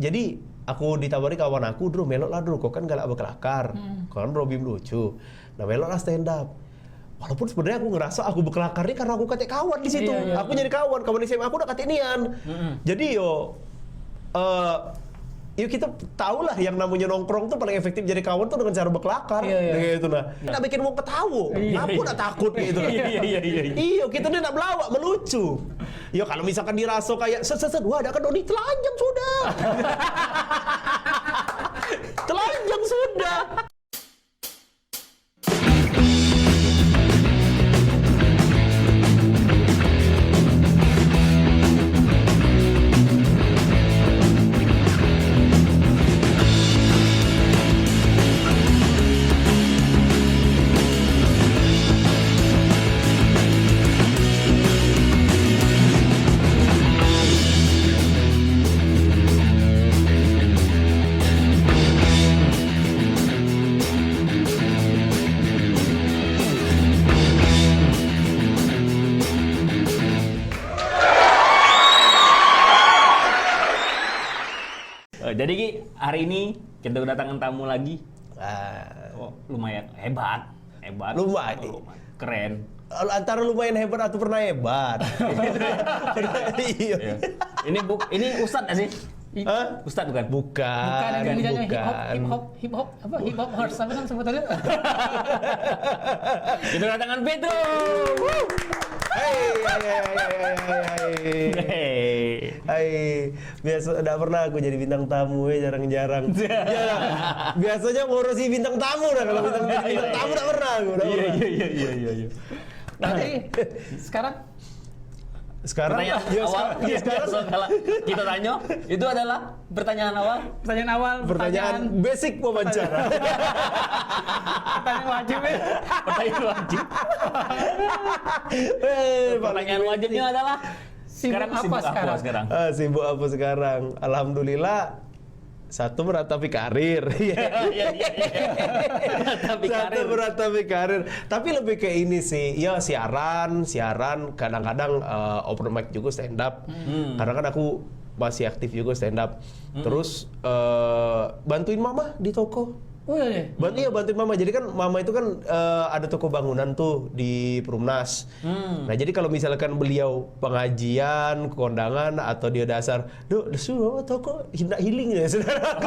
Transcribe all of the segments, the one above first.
jadi aku ditawari kawan aku, Bro, melok lah Bro, kau kan galak berkelakar, kau kan Robim lucu. Nah melok lah stand up. Walaupun sebenarnya aku ngerasa aku berkelakar ini karena aku kate kawan di situ. Aku jadi kawan SMA aku udah kate nian. Jadi yuk kita tahu lah yang namanya nongkrong tuh paling efektif jadi kawan tuh dengan cara berkelakar. Gitu nah. Nggak bikin mau ketawa. Aku udah takut gitu. Iya, kita nih nak melawak, melucu. Yo kalau misalkan diraso kayak set wah ada kan Doni telanjang sudah. Telanjang sudah. Jadi Ki, hari ini kita kedatangan tamu lagi. Lumayan hebat. Lumayan. Keren. Antara lumayan hebat atau pernah hebat. Iya. Ini Ustadz nggak sih? Ustadz bukan? Bukan yang bidangnya hip hop horse apa namanya sebutannya? Kita kedatangan Pedro. Hai, biasa enggak pernah aku jadi bintang tamu jarang-jarang. Biasanya ngurusi bintang tamu dah kalau bintang tamu enggak pernah aku. Iya. Nanti sekarang Pertanyaan awal, sekarang kita tanya, itu adalah pertanyaan awal. Pertanyaan basic wawancara. Pertanyaan wajib ya. Pertanyaan wajibnya adalah sibuk apa sekarang? Sibuk apa sekarang? Alhamdulillah. Satu meratapi karir, meratapi karir. Tapi lebih ke ini sih, ya siaran. Kadang-kadang open mic juga stand up. Karena kan aku masih aktif juga stand up. Terus bantuin mama di toko. Oh iya. Bantuin mama. Jadi kan mama itu kan ada toko bangunan tuh di Perumnas. Nah jadi kalau misalkan beliau pengajian, kondangan atau dia dasar, suruh toko nak healing ya saudara.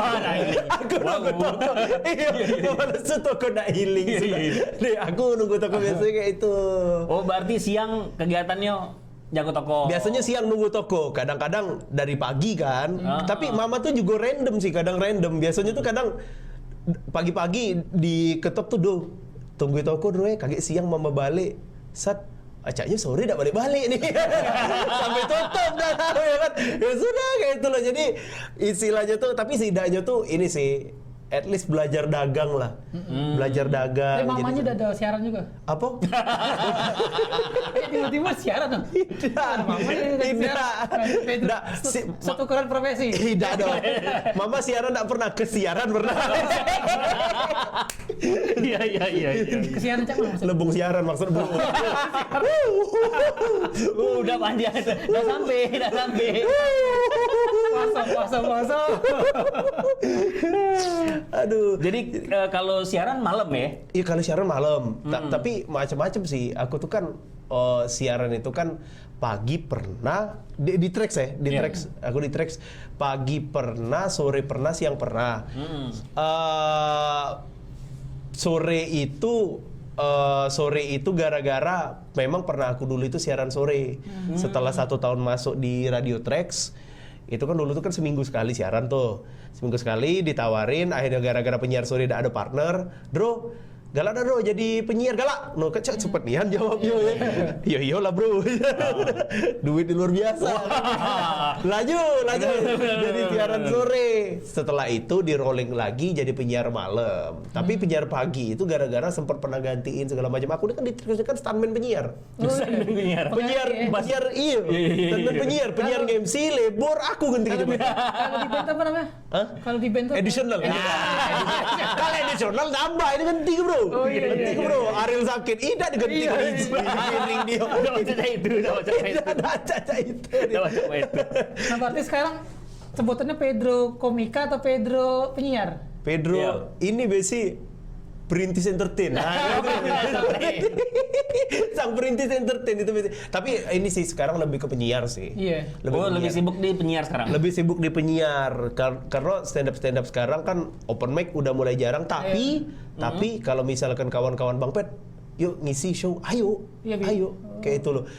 Aku nunggu toko. Iya, toko nak healing. Aku nunggu toko biasanya kayak itu. Oh berarti siang kegiatannya jago toko. Biasanya siang nunggu toko, kadang-kadang dari pagi kan. Tapi mama tuh juga random sih, kadang random. Biasanya tuh kadang pagi-pagi diketok tuh tunggu toko dulu ya, kaget siang mama balik. Acaknya sore dah balik-balik nih. Sampai tutup dah ya kan. Ya sudah kayak itu loh. Jadi istilahnya tuh, tapi setidaknya tuh ini sih at least belajar dagang lah. Belajar dagang. Tapi mamanya udah ada siaran juga? Apa? Tiba-tiba siaran dong? Tidak. Satu ukuran profesi? Tidak dong. Mama siaran tidak pernah, ke siaran pernah. Iya. Kesiaran cak mana maksudnya? Lebung siaran maksud bro. Udah panjang, udah sampai. Puasa. Aduh. Jadi kalau siaran malam ya? Iya kalau siaran malam. Tapi macam-macam sih. Aku tuh kan siaran itu kan pagi pernah di Trax ya, Trax. Aku di Trax pagi pernah, sore pernah, siang pernah. Sore itu gara-gara memang pernah aku dulu itu siaran sore. Setelah 1 tahun masuk di Radio Trax, itu kan dulu tuh kan seminggu sekali siaran tuh. Seminggu sekali ditawarin, akhirnya gara-gara penyiar sore tidak ada partner, galak dah bro jadi penyiar galak. No kecak cepet nian jawabnya. Ya iyalah bro. Duit luar biasa. Laju. Jadi siaran sore. Setelah itu di rolling lagi jadi penyiar malam. Tapi penyiar pagi itu gara-gara sempat pernah gantiin segala macam. Aku ini kan kan stuntman penyiar. Penyiar iya. Stuntman penyiar MC lebor aku ganti Kalau di band apa namanya? Kalau di band additional. Kalau additional nambah ini ganti bro. Oh iya. Bro, Ariel sakit, tidak diganti giring dia. Udah baca itu. Udah baca itu. Nah berarti sekarang sebutannya Pedro komika atau Pedro penyiar? Pedro Iya. ini besi perintis entertain. Nah, itu. Sang perintis entertain itu besi. Tapi ini sih sekarang lebih ke penyiar sih. Iya. Lebih penyiar. sibuk di penyiar sekarang. Lebih sibuk di penyiar karena stand up sekarang kan open mic udah mulai jarang. Tapi kalau misalkan kawan-kawan Bang Pet, yuk ngisi show, ayo, Iya, Bi. ayo, kayak itu loh.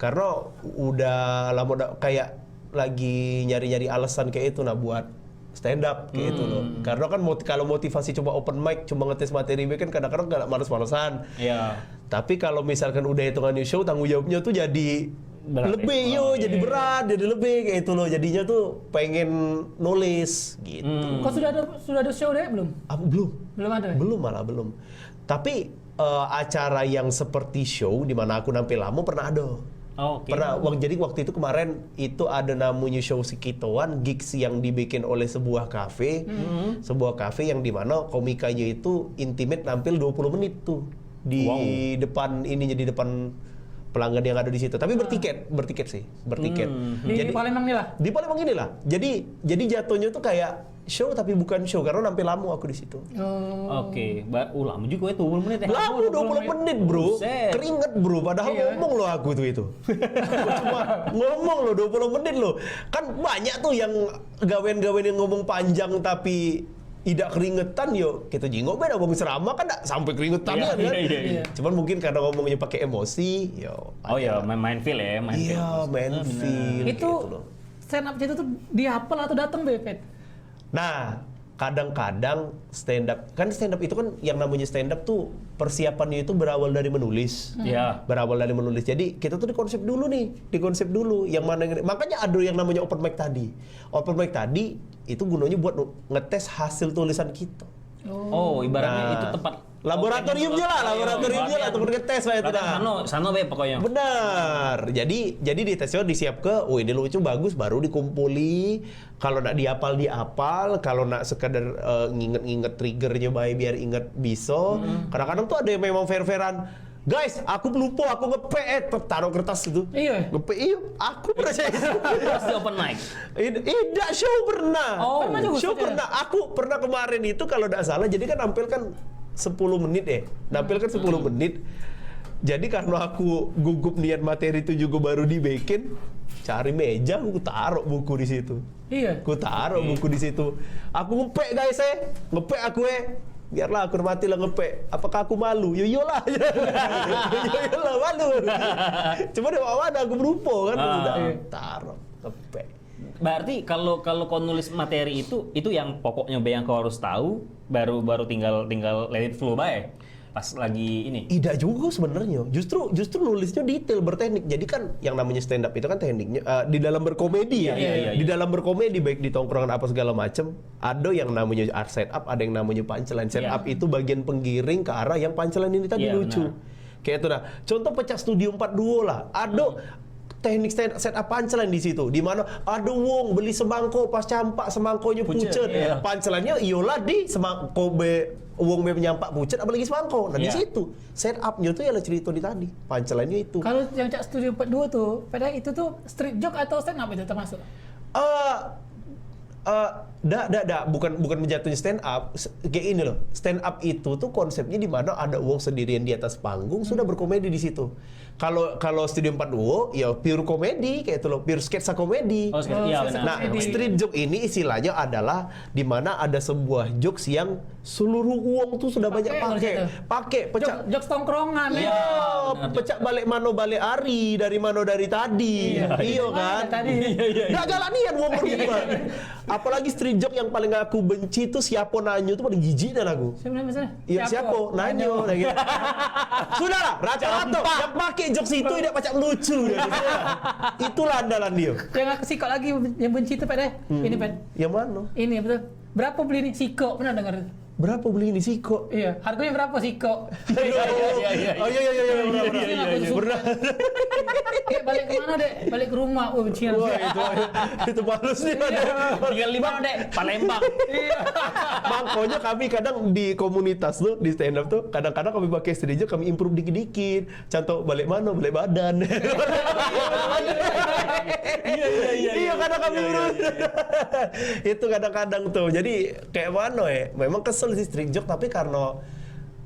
Karena udah lama kayak lagi nyari-nyari alasan kayak itu buat stand up kayak itu loh. Karena kan kalau motivasi cuma open mic, cuma ngetes materi kan kadang-kadang gak males-malesan. Iya. Tapi kalau misalkan udah hitungan new show, tanggung jawabnya tuh jadi Berat, lebih jadi berat, jadi lebih kayak itu loh. Jadinya tuh pengen nulis gitu. Kok sudah ada show deh belum? Apa belum? Belum ada. Ya? Belum malah belum. Tapi acara yang seperti show di mana aku nampil lama pernah ada. Oke. Jadi waktu itu kemarin itu ada namanya show Sekitoan gigs yang dibikin oleh sebuah kafe. Sebuah kafe yang dimana komikanya itu intimate nampil 20 menit tuh di depan ininya, di depan pelanggan yang ada di situ. Tapi bertiket sih, bertiket. Di Palembang nih lah. Di Palembang inilah. Jadi jatuhnya tuh kayak show tapi bukan show karena nampil lama aku di situ. Oke, lama juga itu 20 menit ya. Lama 20 menit, Bro. Buset. Keringet, Bro. Padahal ngomong loh aku tuh itu. Cuma ngomong loh 20 menit loh. Kan banyak tuh yang gawen-gawen yang ngomong panjang tapi tidak keringetan yo. Kita jingok beda ngomong serama kan enggak sampai keringetan Iya, kan. iya. Cuman mungkin karena ngomongnya pakai emosi, yo. Oh ya, main feel ya, main feel. Iya, main feel Itu gitu loh. stand up itu tuh dihafal atau datang Bepet? Nah, kadang-kadang stand up itu kan yang namanya stand up tuh persiapannya itu berawal dari menulis. Iya. Berawal dari menulis. Jadi kita tuh dikonsep dulu yang mana makanya ada yang namanya open mic tadi. Open mic tadi itu gunanya buat ngetes hasil tulisan kita. Oh, ibaratnya Nah, itu tempat laboratoriumnya lah, tempat ngetes lah itu dah. Sano be pokoknya. Benar. Jadi di tesnya disiap ke, ini lucu bagus, baru dikumpuli. Kalau nak diapal, kalau nak sekedar nginget triggernya baik biar inget bisa. Kadang-kadang tuh ada yang memang fair-fairan. Guys, aku lupa, aku ngepe, taruh kertas itu. Iya. Ngepe, aku percaya. Pas di open mic. Tidak, show pernah. Oh, pernah juga show saja. pernah. Aku pernah kemarin itu kalau tidak salah, jadi kan nampil kan 10 menit nampil kan 10 menit. Jadi karena aku gugup niat materi itu juga baru dibikin, cari meja, aku taruh buku di situ. Iya. Aku taruh buku di situ. Aku ngepek guys ngepek aku biarlah aku hormati lah ngepek. Apakah aku malu? Yoyolah. Yoyolah malu. Cuma di bawah ada aku berupa kan udah taruh ngepek. Berarti kalau kau nulis materi itu yang pokoknya yang kau harus tahu, baru tinggal let it flow bae. Pas lagi ini. Tidak juga sebenarnya. Justru nulisnya detail, berteknik. Jadi kan yang namanya stand up itu kan tekniknya di dalam berkomedi ya. Iya. Di dalam berkomedi baik di tongkrongan apa segala macam, ada yang namanya art set up, ada yang namanya punchline. Set up itu bagian penggiring ke arah yang punchline ini tadi Iya, lucu. Kayak itu Contoh pecah studio 42 lah. Ada teknik set up punchline di situ, di mana ada wong beli semangko pas campak semangkonya pucet. Iya. Punchline-nya iyalah di semangko wong nyampak pucet apalagi semangko. Nah di situ set up-nya tuh yang cerita di tadi. Punchline-nya itu. Kalau yang Cak Studio 42 tuh, pada itu tuh street joke atau stand up itu termasuk? Bukan menjatuhnya stand up. Kayak ini loh. Stand up itu tuh konsepnya di mana ada uang sendirian di atas panggung sudah berkomedi di situ. Kalau Studio 42 ya pure komedi kayak itu loh, pure sketsa komedi. Oh, iya benar. Nah, Komedi. street joke ini istilahnya adalah di mana ada sebuah jokes yang seluruh uang tuh sudah banyak pakai pecah. Jokes tongkrongan. Iya, benar. pecah balik ari dari mano dari tadi. Iya kan? Tadi. Nggak jalanian uang berdua. Apalagi street joke yang paling aku benci tuh siapa nanyo tuh paling jijik dan aku. Sebenarnya Iya siapa? Nanyo. Nah, gitu. Sudahlah, rata-rata yang pakai jokes itu tidak pacak lucu. Itulah andalan dia. Yang aku sikok lagi yang benci itu Pak deh. Ini Pak. Yang mana? Ini betul. Berapa beli ini? Sikok pernah dengar? berapa beli ini sih kok? Iya, harganya berapa sih kok? Iya. Oh iya pernah. Dek, balik kemana dek? Balik ke rumah. Oh, bencian. Wah itu halus nih. Tinggal di mana, Dek? Palembang. Makanya kami kadang di komunitas tuh di stand up tuh kadang-kadang kami pakai strategi kami improve dikit-dikit. Contoh balik mana? Balik badan. Iya kadang kami urus. Itu kadang-kadang tuh. Jadi kayak mana ya? Memang kesel sih street joke tapi karena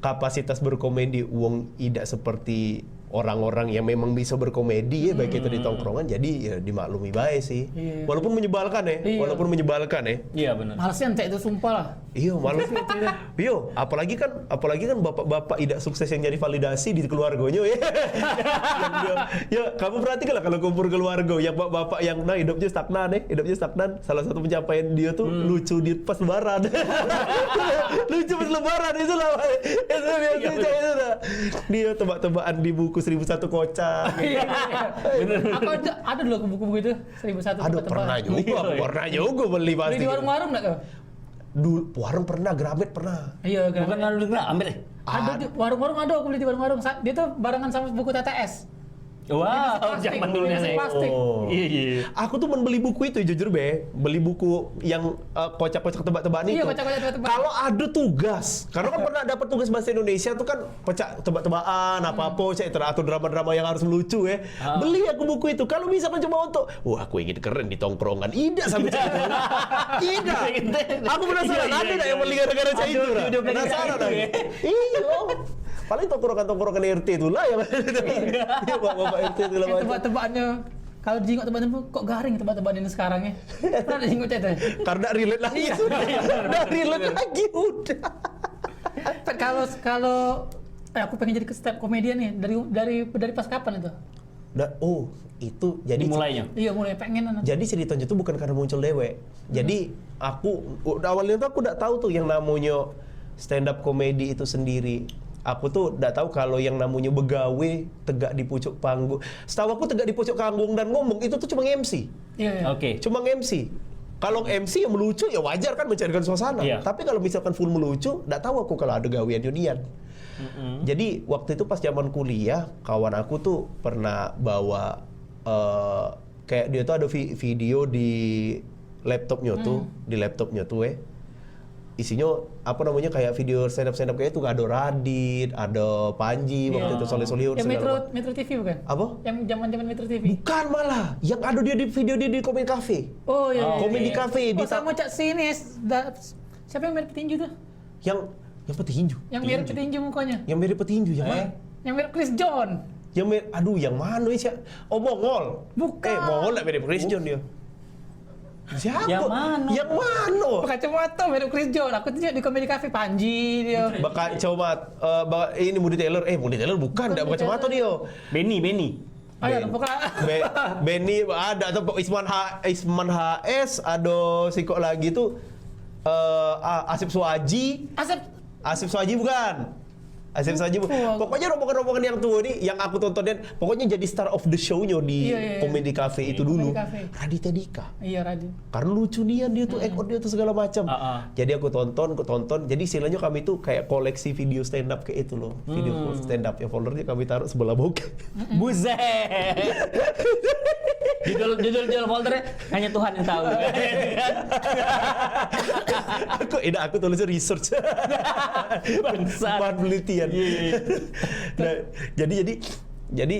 kapasitas berkomedi uang tidak seperti orang-orang yang memang bisa berkomedi ya baik itu di tongkrongan jadi ya dimaklumi baik sih. Iya. Walaupun menyebalkan ya. Iya. Walaupun menyebalkan ya. Iya benar. Malesnya ente itu sumpah lah. Iya, malu. Iya, apalagi kan bapak-bapak tidak sukses yang jadi validasi di keluarganya ya. Ya, kamu perhatikan lah kalau kumpul keluarga yang bapak-bapak yang hidupnya stagnan. Salah satu pencapaian dia tuh lucu di pas lebaran. Lucu pas lebaran itu lah. Itu biasa. Dia tebak-tebakan di buku 1001 kocak. Bener. Aku ada dulu buku-buku itu 1001 Aduh, pernah juga beli Beli pasti. di warung-warung nggak kau? Dulu warung pernah, Gramet pernah. Iya, Bukan lalu ambil. Ada di warung-warung ada aku beli di warung-warung. Dia tuh barengan sama buku TTS. Wow, Plastik, zaman dulu edisi nih. plastik. Iya. Aku tuh membeli buku itu jujur beli buku yang kocak-kocak tebak-tebakan Iya, itu. kocak-kocak tebak-tebakan. Kalau ada tugas, karena kan pernah dapat tugas bahasa Indonesia tuh kan pecah tebak-tebakan apa-apa atau drama-drama yang harus melucu ya. Beli aku buku itu. Kalau bisa kan cuma untuk, wah aku ingin keren di tongkrongan. Tidak sampai cerita. Tidak. Aku penasaran ada nggak yang beli gara-gara saya itu? Penasaran aku. Iya. Paling tongkrongan RT itulah yang iya bapak RT itu lah. Tebak-tebakannya kalau dijenguk tebak-tebakan kok garing tebak-tebakan ini sekarang ya. Pernah dijenguk itu. Karena relate lagi sudah. Udah relate lagi udah. Kalau aku pengen jadi stand up comedian nih dari pas kapan itu? Itu jadi Dimulainya. Iya mulai pengen anak. Jadi ceritanya itu bukan karena muncul dewe. Jadi awalnya tuh aku udah tahu tuh yang namanya stand up comedy itu sendiri. Aku tuh udah tahu kalau yang namanya begawe tegak di pucuk panggung. Setahu aku tegak di pucuk panggung dan ngomong itu tuh cuma MC. Iya. Oke. Cuma MC. Kalau MC yang melucu ya wajar kan mencairkan suasana. Iya. Tapi kalau misalkan full melucu, enggak tahu aku kalau ada gawean unian. Jadi waktu itu pas zaman kuliah, kawan aku tuh pernah bawa kayak dia tuh ada video di laptopnya tuh, isinya apa namanya kayak video stand up kayak itu ada Radit, ada Panji waktu itu Soleh Solihun Yang segala Metro TV bukan? Apa? Yang zaman Metro TV. Bukan malah, yang ada dia di video dia di Komedi Cafe. Oh iya. Komedi Cafe di sama Cak Sinis. Siapa yang mirip petinju tuh? yang petinju. Yang mirip petinju mukanya. Yang mirip petinju yang mana? Yang mirip Chris John. Yang mana sih? Oh, Mongol. Bukan. Mongol lah mirip Chris John dia. Siapa? Yang mana? Yang mana? Kacamata mirip Chris John. Aku tuh di Komedi Cafe Panji dia. Bakal coba ini Moody Taylor. Moody Taylor bukan, enggak kacamata dia. Benny. Ayo, pokoknya. Benny ada atau Isman HS, ada sikok lagi tuh Asep Suaji. Asep Suaji bukan. Asep Suaji bukan. Pokoknya rombongan-rombongan yang tua ini yang aku tontonin, pokoknya jadi star of the show-nya di Komedi Cafe itu dulu. Raditya Dika. Iya, Radit. Karena lucu dia tuh, ekor dia tuh segala macam. Jadi aku tonton. Jadi istilahnya kami tuh kayak koleksi video stand up kayak itu loh. Video stand up yang foldernya kami taruh sebelah bokeh. Buset. Judul foldernya hanya Tuhan yang tahu. Aku tulisnya research. Bangsat. Bahan penelitian. Nah, jadi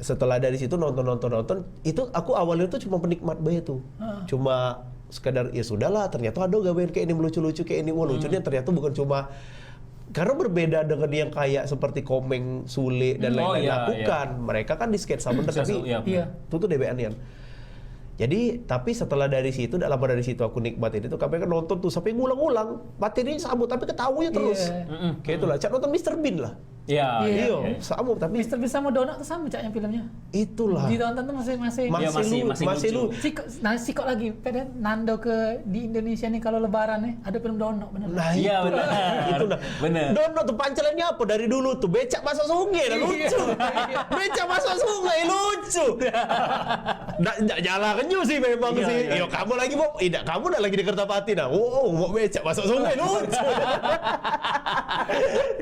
setelah dari situ nonton itu aku awalnya tuh cuma penikmat bae tuh. Cuma sekadar ya sudahlah, ternyata ada gawean kayak ini lucu-lucu kayak ini. Wah, lucunya ternyata bukan cuma karena berbeda dengan yang kayak seperti Komeng, Sule dan lain-lain lakukan. Mereka kan di sketsa bener tapi itu tuh DBN-an. Jadi, tapi setelah dari situ, lama dari situ aku nikmatin itu, kami kan nonton tuh sampai ngulang-ngulang, materi sama tapi ketawanya terus. Kayak itulah, cak nonton Mr. Bean lah. Iya. Iya. Iya, sama tapi Mr. Beast sama Donald tuh sama caknya filmnya. itulah. Ditonton tuh masih Iya, masih lu. lucu. Sikok lagi. Pada Nando ke di Indonesia nih kalau Lebaran nih ada film Donald bener. Nah, Iya, itu benar. itu nah. Benar. Dono tuh pancelannya apa dari dulu tuh becak masuk sungai dah lucu. Becak masuk sungai lucu. Nggak jalan kenyu sih memang Iya, sih. iya. Yo kamu lagi mau, tidak kamu udah lagi di Kertapati nah. Oh, mau becak masuk sungai lucu.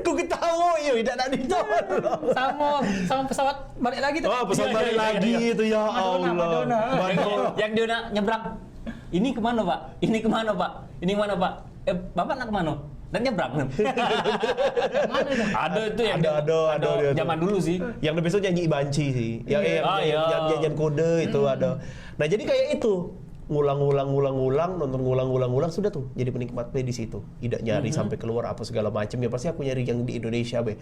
Ku ketawa yo, tidak nak ditonton. Sama pesawat balik lagi tuh. Oh, pesawat balik Iya, lagi itu ya Madonna, Allah. Madonna. Yang dia nak nyebrang. Ini kemana Pak? Ini kemana Pak? Ini kemana Pak? Bapak nak kemana? Dan nyebrang. Mana itu? Ada itu yang Ada dia tuh. zaman dulu sih. Yang besok nyanyi Ibanci sih. Yang yang kode itu ada. Nah, jadi kayak itu. Ngulang nonton sudah tuh jadi penikmat play di situ. Tidak nyari sampai keluar apa segala macam ya, pasti aku nyari yang di Indonesia be.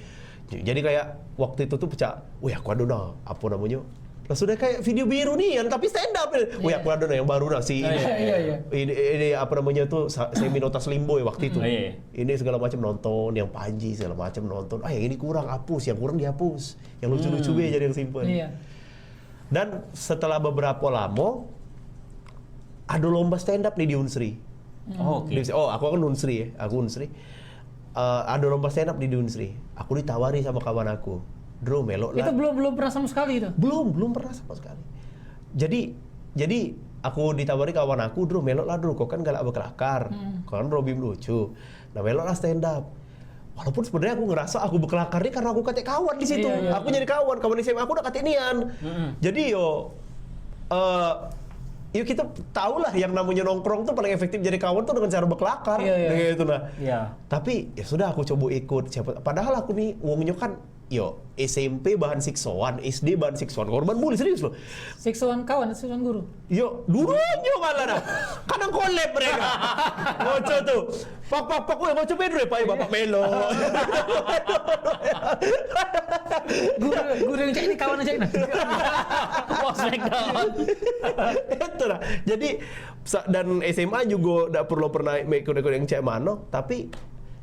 Jadi kayak waktu itu tuh pecah, wih aku ada nah apa namanya? Lah sudah kayak video biru nih kan tapi stand up. Wih aku ada nah yang baru nah si Iya. ini apa namanya tuh Seminotas Limbo ya waktu itu. Iya. Ini segala macam nonton, yang Panji segala macam nonton. Yang ini kurang hapus, yang kurang dihapus. Yang lucu-lucu be jadi yang simpen. Iya. Dan setelah beberapa lama ada lomba stand up nih di Unsri. Oh, oke. Oh, aku kan Unsri ya, aku Unsri. Ada lomba stand up di Unsri. Aku ditawari sama kawan aku, Dro melok lah. Itu belum pernah sama sekali itu. Belum pernah sama sekali. Jadi aku ditawari kawan aku, Dro melok lah Dro, kau kan galak berkelakar, kau kan Robim lucu. Nah melok lah stand up. Walaupun sebenarnya aku ngerasa aku berkelakar ini karena aku katek kawan di situ. Iya. Aku jadi kawan di SMA aku udah katek nian. Jadi yuk kita tahu lah yang namanya nongkrong tuh paling efektif jadi kawan tuh dengan cara berkelakar. Iya. Gitu nah. Iya. Tapi ya sudah aku coba ikut. Padahal aku nih uangnya kan SMP bahan siksoan, SD bahan siksoan. Korban bully serius loh. Siksuan kawan, siksuan guru. Dulunya malah dah. Kadang collab mereka. Ngoco tuh. Pak, gue ngoco pedro ya Pak, Bapak Melo. Guru yang cek ini kawan aja ini. Oh, Smackdown. Itu lah. Jadi dan SMA juga udah perlu pernah ikut yang cek mano, tapi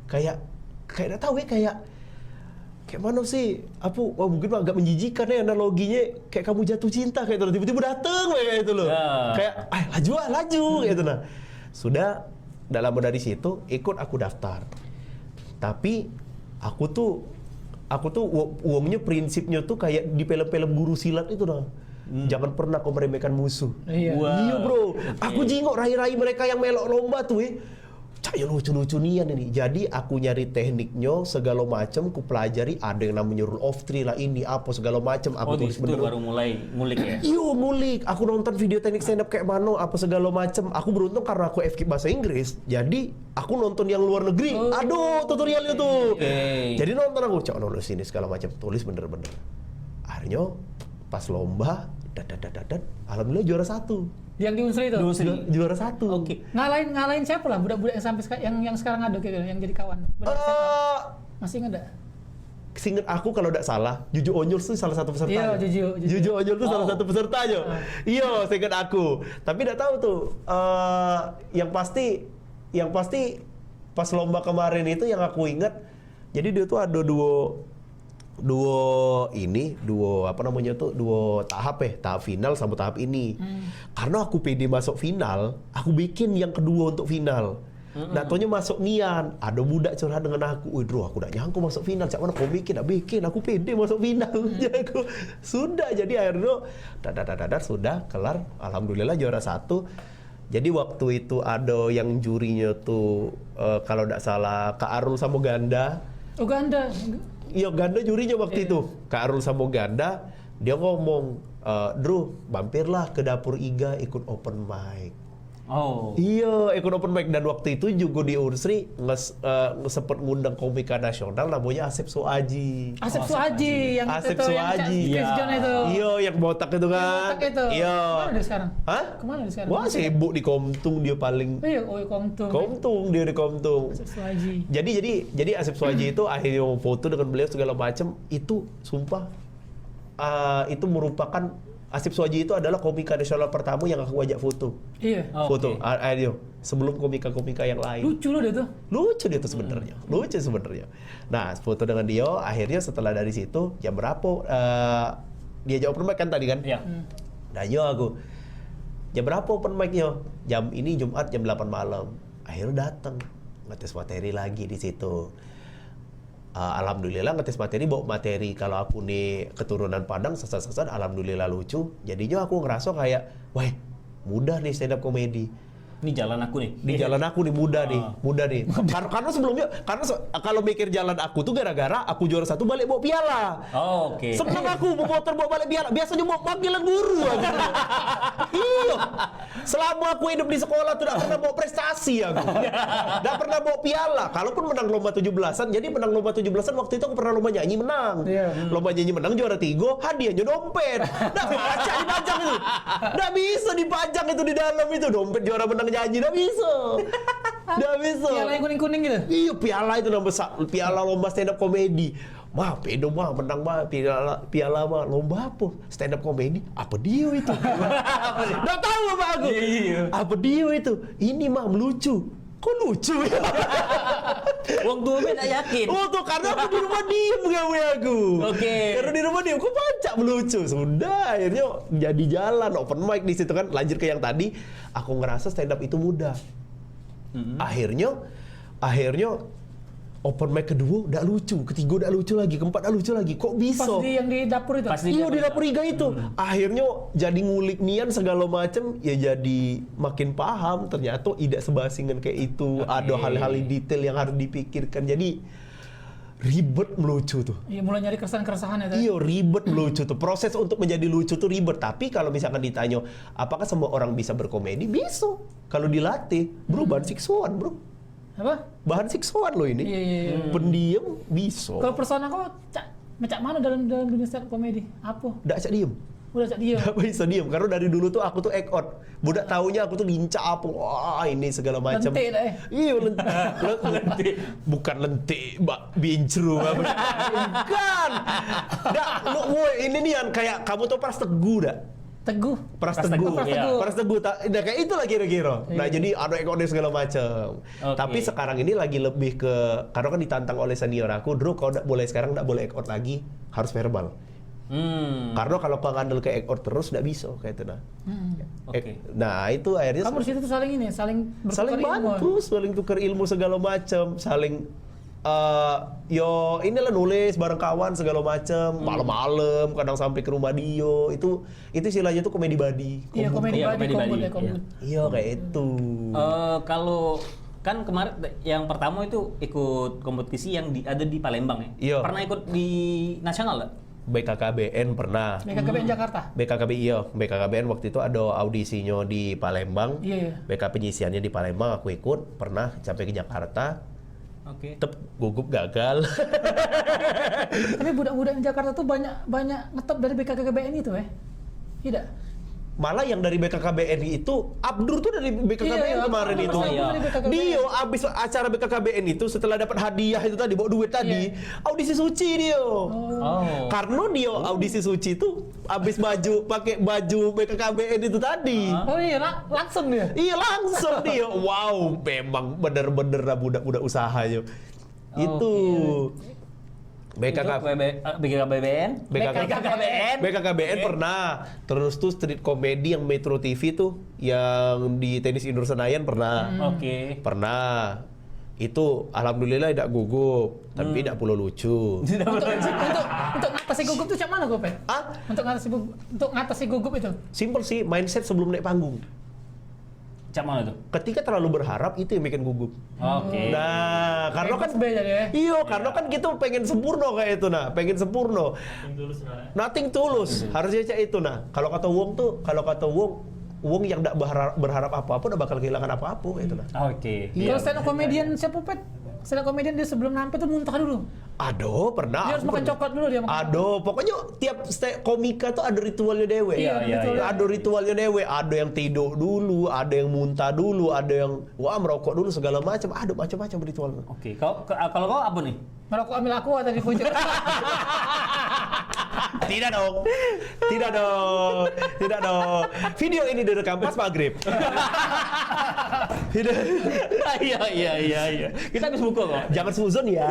kayak enggak tahu ya kayak mana sih? Mungkin agak menjijikan ya analoginya kayak kamu jatuh cinta kayak itu tiba-tiba dateng kayak itu loh. Kayak laju gitu nah. Sudah dalam dari situ ikut aku daftar. Tapi aku tuh uangnya prinsipnya tuh kayak di film-film guru silat itu nah. Jangan pernah kau meremehkan musuh. Iya. Wow. Iya bro, aku jingok rai-rai mereka yang melok lomba tuh Cak lucu-lucu nian ini. Jadi aku nyari tekniknya segala macam, ku pelajari ada yang namanya rule of three lah ini apa segala macam. Aku tulis itu baru mulai ngulik ya. Iya ngulik. Aku nonton video teknik stand up kayak mana apa segala macam. Aku beruntung karena aku FK bahasa Inggris. Jadi aku nonton yang luar negeri. Aduh tutorialnya tuh. Okay. Jadi nonton aku cak nulis ini segala macam, tulis bener-bener. Akhirnya pas lomba alhamdulillah juara 1. Yang di Unsri itu. Juara 1. Oke. Ngalahin siapa lah budak-budak yang sampai yang sekarang ada kayak gitu, yang jadi kawan. Masih ingat enggak? Seinget aku kalau tidak salah, Juju Onyur tuh salah satu peserta. Iya, Juju Onyur tuh salah satu pesertanya. Iya, seinget aku. Tapi tidak tahu tuh. Yang pasti pas lomba kemarin itu yang aku ingat. Jadi dia tuh ada dua tahap tahap final sama tahap ini. Karena aku pede masuk final, aku bikin yang kedua untuk final. Nah, taunya masuk nian, ada budak curhat dengan aku, Dro, aku udah nyangku masuk final, cak mana kau bikin, aku pede masuk final. Aku sudah, jadi akhirnya sudah kelar, alhamdulillah juara 1. Jadi waktu itu ada yang jurinya tuh kalau tidak salah Kak Arul sama Ganda. Oh, Ganda. Iya, Ganda jurinya waktu itu. Kak Arul sama Ganda, dia ngomong, Dro, mampirlah ke dapur Iga ikut open mic. Oh. Iya, ikut open mic. Dan waktu itu juga di Unsri sempet ngundang komika nasional namanya Asep Suaji. Asep Suaji yang Asep itu Suaji. yang Chris John itu. Iya, yang botak itu kan. Yang botak itu. Iya. Kemana dia sekarang? Hah? Kemana dia sekarang? Wah, sibuk di Komtung dia paling. Komtung. Dia di Komtung. Asep Suaji. Jadi Asep Suaji itu akhirnya foto dengan beliau segala macam itu sumpah itu merupakan Asip Suwaji itu adalah komika nasional pertama yang aku ajak foto. Iya. Foto, Oke. ayo sebelum komika-komika yang lain. Lucu loh dia tuh. Lucu dia tuh sebenarnya, lucu sebenarnya. Nah, foto dengan dia, akhirnya setelah dari situ jam berapa dia jawab open mic kan tadi kan? Iya. Nanya aku, jam berapa open mic-nya? Jam ini Jumat jam 8 malam. Akhirnya datang, ngetes materi lagi di situ. Alhamdulillah ngetes materi, bawa materi kalau aku nih keturunan Padang, sesat-sesat, alhamdulillah lucu. Jadinya aku ngerasa kayak, wah mudah nih stand up comedy. Ini jalan aku nih. Di jalan aku nih mudah nih. Karena sebelumnya, kalau mikir jalan aku tuh gara-gara aku juara 1 balik bawa piala. Oh, oke. Senang aku bawa motor bawa balik piala. Biasanya bawa panggilan guru aku. Iya. Selama aku hidup di sekolah tuh tidak pernah bawa prestasi aku. Tidak pernah bawa piala. Kalaupun menang lomba 17-an, jadi menang lomba 17-an waktu itu aku pernah lomba nyanyi menang. Iya. Lomba nyanyi menang juara 3, hadiahnya dompet. Nggak baca dipajang itu. Nggak bisa dipajang itu di dalam itu dompet juara menang nyanyi. Nggak bisa. Nggak bisa. Piala yang kuning-kuning gitu. Iya, piala itu nama piala lomba stand up comedy. Mah, pedo mah menang mah piala mah lomba apa? Stand up comedy. Apa dia itu? Nggak tahu apa aku. Iya. Apa dia itu? Ini mah melucu. Kok lucu ya? Wong tua beda yakin. Oh tuh karena aku di rumah diem gawe aku. Oke. Karena di rumah diem, kok baca melucu. Sudah, akhirnya jadi jalan open mic di situ kan. Lanjut ke yang tadi, aku ngerasa stand up itu mudah. Akhirnya open mic kedua udah lucu, ketiga udah lucu lagi, keempat udah lucu lagi. Kok bisa? Pas di yang di dapur itu. Pas Iya di dapur iga itu. Akhirnya jadi ngulik nian segala macam, ya jadi makin paham ternyata tidak sebasingan kayak itu. Oke. Ada hal-hal detail yang harus dipikirkan. Jadi ribet melucu tuh. Iya, mulai nyari keresahan-keresahan ya tadi. Iya ribet melucu tuh. Proses untuk menjadi lucu tuh ribet. Tapi kalau misalkan ditanya, apakah semua orang bisa berkomedi? Bisa. Kalau dilatih, bro, bahan siksuan, bro. Apa? Bahan siksuan loh ini. Iya. Pendiam bisa. Kalau persona kau macam mana dalam dunia stand up comedy? Apa? Nggak bisa diem. Udah cak dia. Nggak bisa diem. Karena dari dulu tuh aku tuh act out. Budak taunya aku tuh lincah apa. Wah ini segala macam. Lentik dah Iya lentik. Bukan lentik, mbak bincru. Bukan. Nggak, ini nih yang kayak kamu tuh pas teguh dah. Teguh. Pras Pras teguh, Teguh, iya. Pras teguh, nah kayak itu lah kira-kira. Nah jadi ada ekor segala macam. Oke. Tapi sekarang ini lagi lebih ke, karena kan ditantang oleh senior aku, Bro, kau nggak boleh sekarang nggak boleh ekor lagi, harus verbal. Karena kalau kau ngandel ke ekor terus nggak bisa kayak itu nah. Oke. Nah itu akhirnya Kamu di situ tuh saling bertukar saling ilmu. bantu, saling tukar ilmu segala macam, saling yo inilah nulis bareng kawan segala macam, malam-malam kadang sampai ke rumah Dio. Itu istilahnya tuh komedi buddy. Iya, komedi Iya, buddy, komedi kombut buddy, ya, kombut. Iya kayak itu. Kalau kan kemarin yang pertama itu ikut kompetisi yang ada di Palembang ya. Iya. Pernah ikut di nasional nggak? BKKBN pernah. BKKBN Jakarta. BKKBN waktu itu ada audisinya di Palembang. Iya. BK penyisiannya di Palembang aku ikut, pernah sampai ke Jakarta. Oke. Tetep gugup gagal. Tapi budak-budak di Jakarta tuh banyak ngetop dari BKKBN itu Tidak. Malah yang dari BKKBN itu, Abdur tuh dari BKKBN Iya, kemarin Abdur itu. masih dari BKKBN. Dio abis acara BKKBN itu setelah dapat hadiah itu tadi, bawa duit tadi, audisi suci Dio. Oh. Karena Dio audisi suci itu abis pakai baju BKKBN itu tadi. Oh iya, langsung dia. Iya langsung dia. Wow, memang bener-bener budak-budak usahanya. Itu. BKKBN. BKKBN pernah. Terus tuh street comedy yang Metro TV tuh, yang di Tenis Indoor Senayan pernah. Oke. Pernah. Itu alhamdulillah tidak gugup, tapi tidak pula lucu. Untuk ngatasi gugup tuh macam mana gue, Ah, Untuk ngatasi gugup itu. simple sih, mindset sebelum naik panggung. Cak mana tuh? Ketika terlalu berharap itu yang bikin gugup. Oke. Nah, karena kan jadi iya, karena kan kita pengen sempurna kayak itu nah, pengen sempurna. Nothing tulus, harusnya cak itu nah. Kalau kata Wong yang tidak berharap apa-apa udah bakal kehilangan apa-apa kayak itu nah. Oke. Kalau stand up comedian siapa, Pet? Stand up comedian dia sebelum nampil tuh muntah dulu. Aduh, pernah. Dia harus aku makan pernah. coklat dulu dia makan. Aduh, pokoknya tiap komika tuh ada ritualnya dewe. Iya, betul. Ada ritualnya dewe. Ada yang tidur dulu, ada yang muntah dulu, ada yang merokok dulu segala macam. Ada macam-macam ritualnya. Oke. Kalau kau apa nih? Merokok ambil aku tadi pojok. Tidak dong. Tidak dong. Tidak dong. Video ini direkam pas maghrib. Tidak. Iya. Kita habis buka kok. Jangan suzon ya.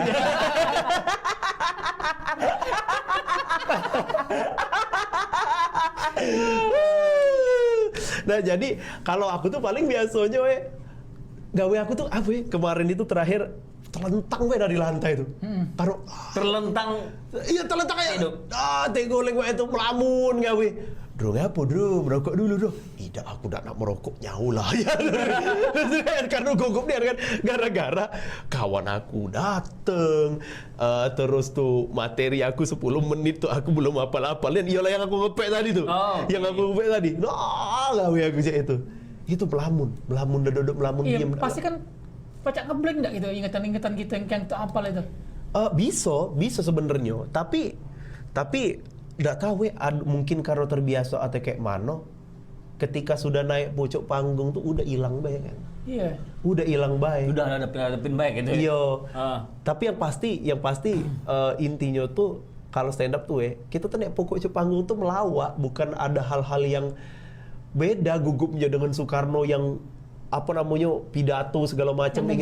Nah jadi kalau aku tuh paling biasanya gawe aku tuh apa ya? Kemarin itu terakhir terlentang dari lantai tuh. Taruh Terlentang. iya terlentang kayak tegoleng itu melamun gawe. Bro ngapa bro, merokok dulu bro. Tidak, aku tidak nak merokok nyahu lah ya. Karena gugup nih kan gara-gara kawan aku dateng, terus tuh materi aku 10 menit tuh aku belum hafal-hafalin. Iyalah yang aku ngepek tadi tuh. Yang aku ngepek tadi. Gawe aku cek itu. Itu melamun dodok melamun Iya, diam. pasti kan pacak ngeblank enggak gitu ingatan-ingatan kita yang tak hafal itu. Bisa sebenarnya, tapi nggak tahu mungkin karena terbiasa atau kayak mana. Ketika sudah naik pucuk panggung tuh udah hilang baik kan. Iya. Udah hilang baik. Udah hadapin baik gitu. Iya. Tapi yang pasti intinya tuh kalau stand up tuh kita tuh naik pucuk panggung tuh melawak, bukan ada hal-hal yang beda gugupnya dengan Soekarno yang apa namanya pidato segala macam ingin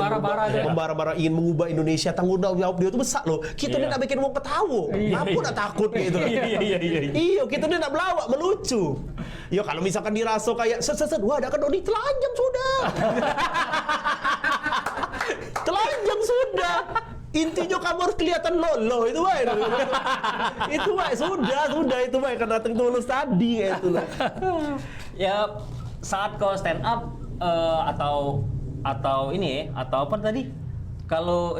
membara-bara ingin mengubah Indonesia. Tanggung jawab dia itu besar loh. Kita ini nak bikin orang ketawa. Apa nak takut gitu. Iya, kita ini nak melawak, melucu. Ya kalau misalkan dirasa kayak set wah ada kan Doni telanjang sudah. Telanjang sudah. Intinya kamu harus kelihatan lolo itu baik. Itu baik sudah itu baik karena tulus tadi kayak itulah. Ya saat kau stand up atau ini atau apa tadi? Kalau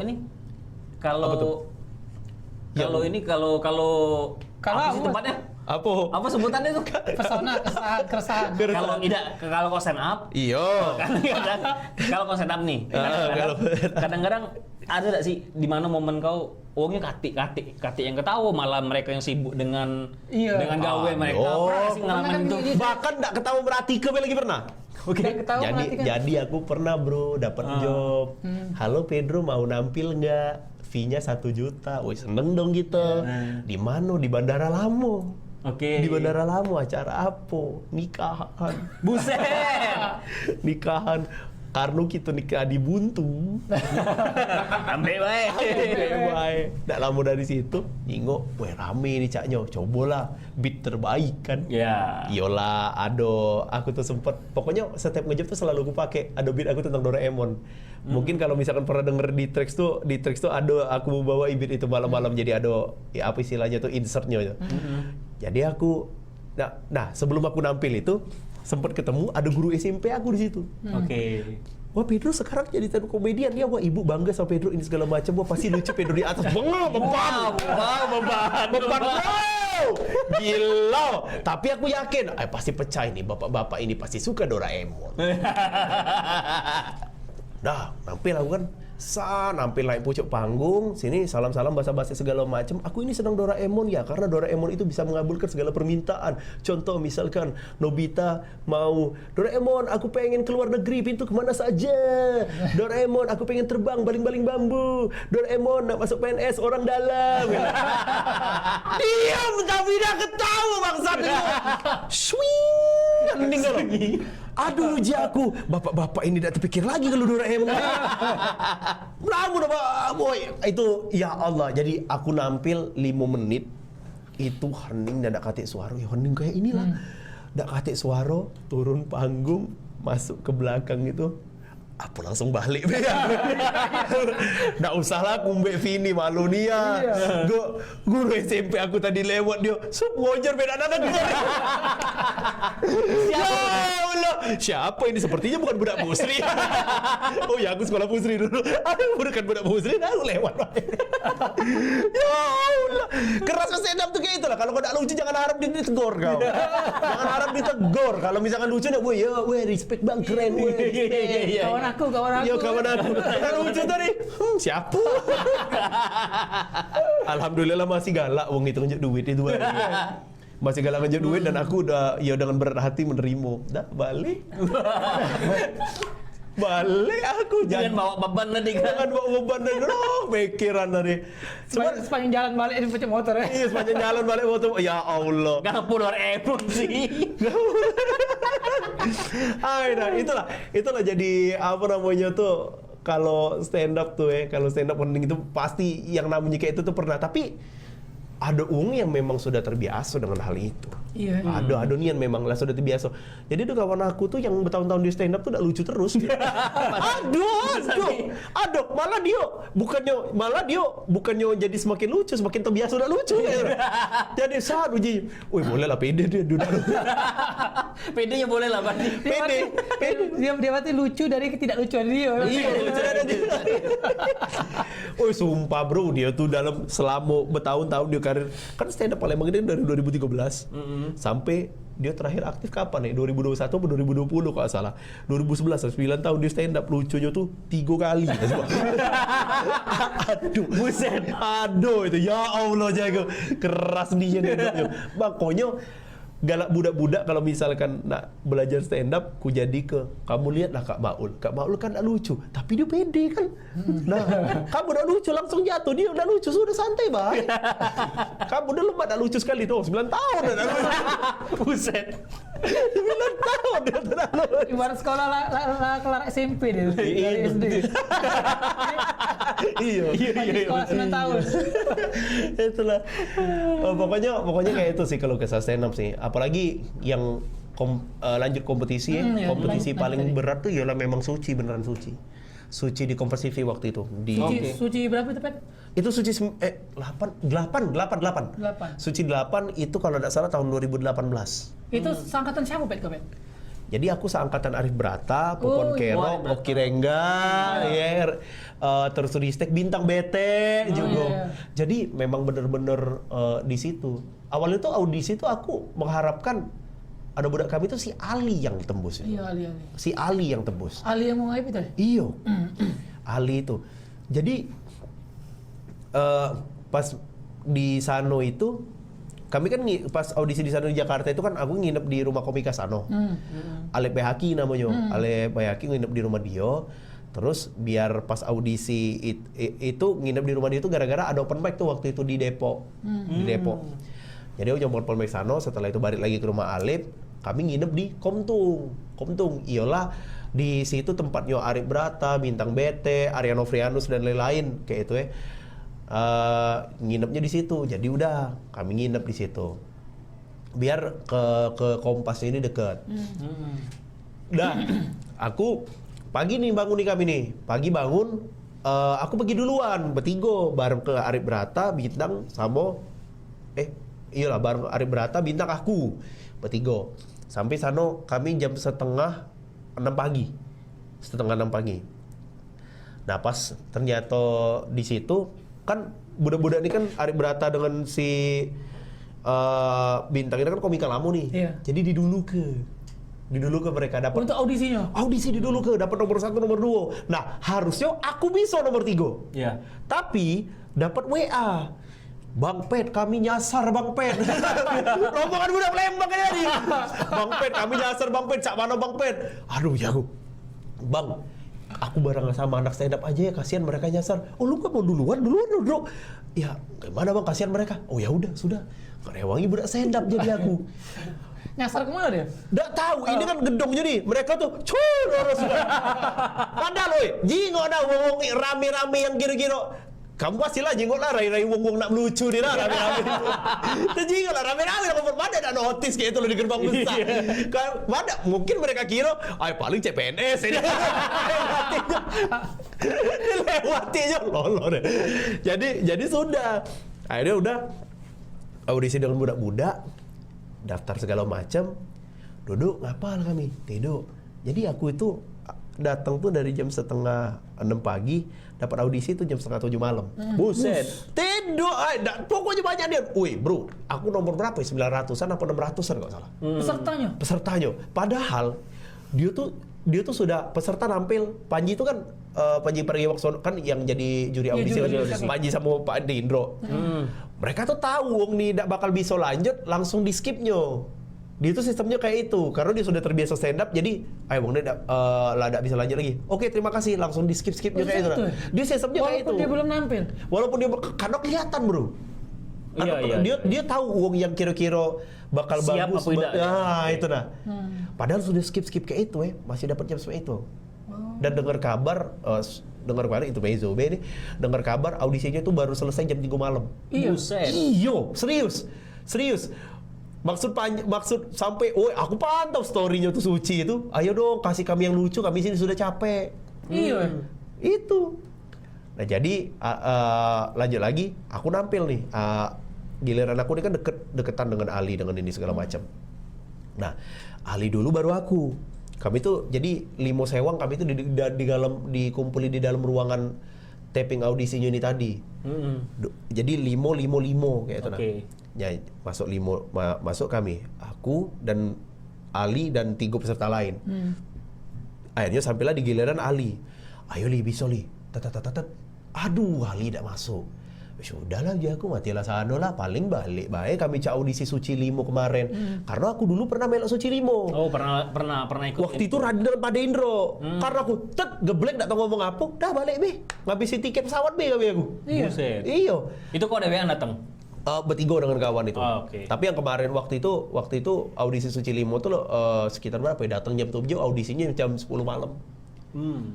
apa sih tempatnya? Apa sebutannya itu? Pesona, keresahan. Kalau kau stand up, iya. Kalau kau stand up nih, kadang-kadang ada nggak sih di mana momen kau uangnya kati yang ketawa malah mereka yang sibuk dengan gawe mereka. Pernah sih ngalamin itu? Bahkan nggak ketawa berarti lagi pernah. Oke. Jadi aku pernah bro dapat job. Halo Pedro mau nampil nggak? Fee-nya 1 juta. Wih seneng dong gitu. Di mana? Di Bandara Lamo. Oke. Di Bandara Lamo acara apa? Nikahan. Buset. Nikahan. Karena kita nikah di Buntu. Ambil baik. Nggak lama dari situ, nyingok, weh rame nih caknya, cobalah beat terbaik kan. Ya. Iyalah, aku tuh sempet, pokoknya setiap ngejob tuh selalu aku pakai ada beat aku tentang Doraemon. Mungkin kalau misalkan pernah denger di tracks tuh ada aku bawa beat itu malam-malam jadi ada ya apa istilahnya tuh insertnya. Jadi aku, nah sebelum aku nampil itu sempat ketemu ada guru SMP aku di situ. Oke. Wah Pedro sekarang jadi stand up komedian ya. Wah ibu bangga sama Pedro ini segala macam. Wah pasti lucu Pedro di atas. Beban. Wow. Gila. Tapi aku yakin, pasti pecah ini. Bapak-bapak ini pasti suka Doraemon. Dah, nampil aku kan. Nampil naik pucuk panggung, sini salam-salam basa-basi segala macam. Aku ini senang Doraemon ya, karena Doraemon itu bisa mengabulkan segala permintaan. Contoh misalkan Nobita mau, Doraemon aku pengen keluar negeri, pintu kemana saja. Doraemon aku pengen terbang baling-baling bambu. Doraemon nak masuk PNS orang dalam. Diam tapi dah ketawa bangsat itu. Swing, meninggal. Aduh uji aku, bapak-bapak ini tidak terpikir lagi kalau Doraemon. Bravo boy. Itu ya Allah. Jadi aku nampil 5 menit itu hening dan tak katik suara. Ya hening kayak inilah. Tak katik suara, turun panggung, masuk ke belakang itu. Apa langsung balik. Nggak usah lah kumbek Vini malu dia. Guru SMP aku tadi lewat dia. Sup wajar beda anak kita. Siapa ini? Sepertinya bukan budak Musri. Oh ya aku sekolah Musri dulu. Bukan budak Musri, aku lewat. Ya Allah. Keras stand up tuh kayak itulah. Kalau kau tak lucu jangan harap ditegur kau. Jangan harap ditegur. Kalau misalkan lucu nak, weh respect bang, keren weh. Kawan aku. Yo kawan aku. Lucu tadi. Siapa? Alhamdulillah masih galak wong itu ngejuk duit itu. Masih galak ngejuk duit dan aku udah ya dengan berat hati menerima. Dah balik. Balik aku Jangan bawa beban tadi kan. Jangan bawa beban tadi dong, pikiran tadi. Sepanjang jalan balik di pakai motor ya. Iya, sepanjang jalan balik motor. Ya Allah. Gak perlu emosi. Nah, itulah jadi apa namanya tuh kalau stand up penting itu pasti yang namanya kayak itu tuh pernah, tapi ada yang memang sudah terbiasa dengan hal itu. Iya. Ada nian memang lah sudah terbiasa. Jadi tuh kawan aku tuh yang bertahun-tahun di stand up tuh udah lucu terus. Aduh, malah dia bukannya jadi semakin lucu, semakin terbiasa udah lucu. Jadi saat uji, woi boleh lah pede dia duduk. Pedenya boleh lah berarti. Dia berarti lucu dari ketidaklucuan dia. Iya, lucu dari dia. Woi sumpah bro, dia tuh dalam selama bertahun-tahun dia karir kan stand up paling gede dari 2013 sampai dia terakhir aktif kapan nih? 2021 atau 2020 kalau salah. 2011, 9 tahun dia stand up, lucunya tuh 3 kali. Aduh, buset. Aduh itu ya Allah jago. Keras dia nih. Makanya galak budak-budak kalau misalkan nak belajar stand up, ku jadi kamu lihatlah Kak Maul kan tak lucu, tapi dia pede kan. Nah, kamu udah lucu langsung jatuh, dia udah lucu sudah santai baik. Kamu udah lemah tak lucu sekali tuh, 9 tahun dah lucu. Buset. 9 tahun dia udah lucu. Ibarat sekolah kelar SMP dia. Dari SD. Iya. Sekolah 9 tahun. Itulah. Pokoknya kayak itu sih kalau kisah stand up sih. Apalagi yang lanjut kompetisi kompetisi paling berat tuh ialah memang Suci, beneran Suci di kompetisi waktu itu di Suci berapa itu, Pet? itu Suci 8. Suci 8 itu kalau tidak salah tahun 2018. Itu seangkatan siapa, Pet? Jadi aku seangkatan Arif Brata, Popon Kerok, Oki Rengga, terus Ristek, Bintang Bete juga. Jadi memang bener-bener di situ. Awalnya tuh audisi tuh aku mengharapkan ada budak kami tuh si Ali yang tembus. Iya, Ali. Si Ali yang tembus. Ali yang mau ngapain itu? Iya. Ali itu. Jadi pas di Sano itu kami kan pas audisi di Sano di Jakarta itu kan aku nginep di rumah komika Sano. Alep Bayhaki namanya. Alep Bayhaki nginep di rumah dia. Terus biar pas audisi itu nginep di rumah dia itu gara-gara ada open mic tuh waktu itu di Depok. Di Depok. Jadi aku nyoba open mic Sano, setelah itu balik lagi ke rumah Alep, kami nginep di Komtung. Iyalah di situ tempatnya Arif Brata, Bintang Bete, Ariano Frianus dan lain-lain kayak itu ya. Nginepnya di situ. Jadi udah kami nginep di situ. Biar ke Kompas ini dekat. Udah, aku pagi nih bangun nih kami nih. Pagi bangun, aku pergi duluan bertiga bareng ke Arif Brata, Bintang sama iyalah bareng Arif Brata, Bintang aku bertiga. Sampai sana kami jam setengah 6 pagi. Nah pas ternyata di situ kan budak-budak ini kan Arif Brata dengan si Bintang ini kan komika lama nih. Iya. Jadi didulu ke mereka dapat Untuk audisinya. Audisi dulu ke dapat nomor 1, nomor 2. Nah, harusnya aku bisa nomor 3. Iya. Tapi dapat WA. Bang Pet, kami nyasar Bang Pet. Rombongan budak Lembang aja nih. Bang Pet, kami nyasar Bang Pet. Cak mana Bang Pet? Aduh, ya aku. Bang, aku bareng sama anak stand up aja ya, kasihan mereka nyasar. Oh, lu gak mau duluan dulu. Ya, gimana Bang, kasihan mereka. Oh ya udah, sudah. Ngerewangi budak stand up jadi aku. Nyasar kemana dia? Nggak tahu, ini kan gedongnya nih. Mereka tuh sudah. Padahal jingok dah wong rame-rame yang kira-kira. Kamu pastilah jingok lah rai-rai wong nak melucu nih lah rame-rame. Itu jingok lah rame-rame lah pada ada notis kayak itu loh di gerbang besar. Kan pada mungkin mereka kira, paling CPNS ini. Lewatinya lolo deh. Jadi sudah. Akhirnya udah audisi dengan budak-budak, daftar segala macam, duduk ngapal kami tidur. Jadi aku itu datang tuh dari jam 5:30 pagi, dapat audisi tuh jam 6:30 malam. Buset, tidur, pokoknya banyak dia. Wih bro, aku nomor berapa ya? 900-an apa 600-an kalau salah. Pesertanya. Padahal dia tuh sudah peserta nampil. Panji itu kan Panji Pragiwaksono kan yang jadi juri audisi. Panji sama Pak Dindro. Mereka tuh tahu wong nih tidak bakal bisa lanjut, langsung di skipnya. Dia tuh sistemnya kayak itu, karena dia sudah terbiasa stand up, jadi, ayo Bang Ded, nggak bisa lanjut lagi. Oke, terima kasih, langsung di skip kayak itu. ya? Dia sistemnya kayak itu. Walaupun dia belum nampil. Walaupun dia, karena kelihatan bro. Dia tahu uang yang kira-kira bakal siap bagus. apa tidak, Itu nah. Padahal sudah skip kayak itu, masih dapat jam itu. Dan dengar kabar itu Mezo B nih, dengar kabar audisinya tuh baru selesai jam 3 malam. Iya. Iyo, serius. Maksud sampai, aku pantau story-nya tuh Suci itu. Ayo dong, kasih kami yang lucu, kami sini sudah capek. Iya. Itu. Nah jadi lanjut lagi, aku nampil nih. Giliran aku ini kan deketan dengan Ali dengan ini segala macam. Nah, Ali dulu baru aku. Kami tuh jadi limo sewang, kami tuh dikumpuli di dalam ruangan taping audisinya ini tadi. Jadi limo kayak itu nah. Ya, masuk kami, aku dan Ali dan 3 peserta lain. Akhirnya sampailah di giliran Ali. Ayo Li, bisa Li. Aduh, Ali tidak masuk. Sudahlah aja aku matilah sano lah, paling balik baik kami cak audisi Suci Limo kemarin. Karena aku dulu pernah melok Suci Limo. Oh, pernah ikut. Waktu itu Radel pada Indro. Karena aku geblek enggak tahu ngomong apa, dah balik be. Ngabisin tiket pesawat be kami aku. Iya. Itu kok ada yang datang? Bertiga dengan kawan itu. Okay. Tapi yang kemarin waktu itu audisi Suci Limo tuh sekitar berapa ya? Datang jam 7, audisinya jam 10 malam.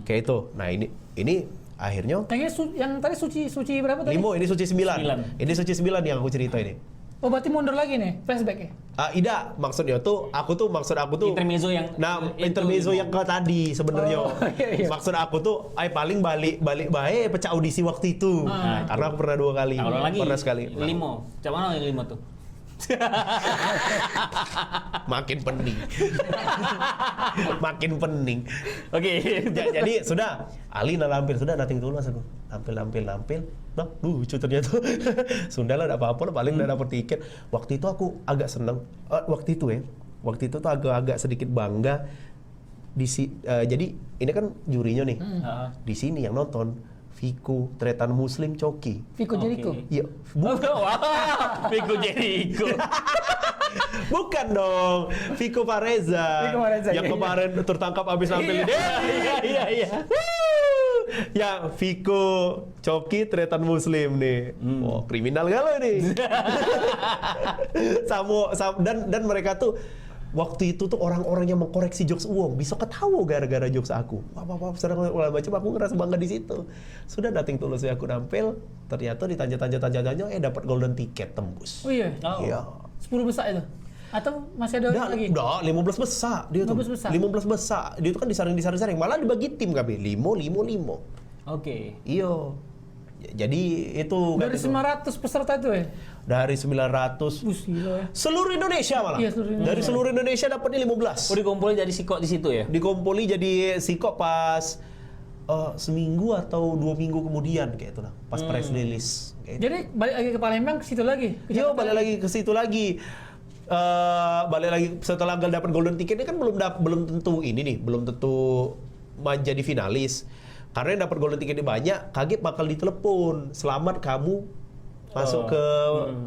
Kayak itu. Nah, ini akhirnya yang tadi Suci berapa tadi? Limo, ini Suci 9. Ini Suci 9 yang aku cerita ini. Oh, berarti mundur lagi nih, flashback ya? Ida, maksud aku tuh intermezzo yang intermezzo yang ke tadi sebenarnya. Iya. Maksud aku tuh paling balik baik pecah audisi waktu itu. Karena aku pernah 2 kali. Pernah sekali. Limo. Macam mana yang Limo tuh? Makin pening. Oke. Jadi sudah Ali nampil, sudah nating tulus aku. Nampil. Nah, lucu ternyata. Sudahlah enggak apa-apa lah, paling udah dapet tiket. Waktu itu aku agak seneng. Waktu itu tuh agak sedikit bangga. Jadi ini kan jurinya nih. Di sini yang nonton Vico, Tretan Muslim, Coki. Vico Jericho. Iya. Vico Jericho. Bukan dong, Vico Fareza. Yang kemarin tertangkap habis nampil ini. Iya. Ya, Vico, Coki, Tretan Muslim nih. Oh, kriminal galau nih. Dan mereka tuh waktu itu tuh orang-orang yang mengkoreksi jokes uang bisa ketawa gara-gara jokes aku. Wah, sedang macam aku ngerasa bangga di situ. Sudah dating tulus aku nampil, ternyata ditanya dapat golden ticket tembus. Oh iya. Iya. 10 besar itu. Atau masih ada lagi? Udah, 15 besar dia tuh. 15 besar. Dia itu kan disaring-saring, malah dibagi tim kami. 5. Oke. Iya. Jadi itu dari 900 peserta itu ya? Dari 900 gila ya. Seluruh Indonesia malah. Iya, seluruh Indonesia. Dari seluruh Indonesia dapatnya 15. Oh, dikumpulin jadi sikok di situ ya? Dikumpuli jadi sikok pas seminggu atau 2 minggu kemudian kayak itu lah, pas press release. Gitu. Jadi balik lagi ke Palembang ke situ lagi? Yo, balik lagi ke situ lagi. Balik lagi setelah dapat golden ticket ini kan belum tentu jadi finalis. Karena yang dapat golden ticket ini banyak, kaget bakal ditelepon. Selamat kamu masuk ke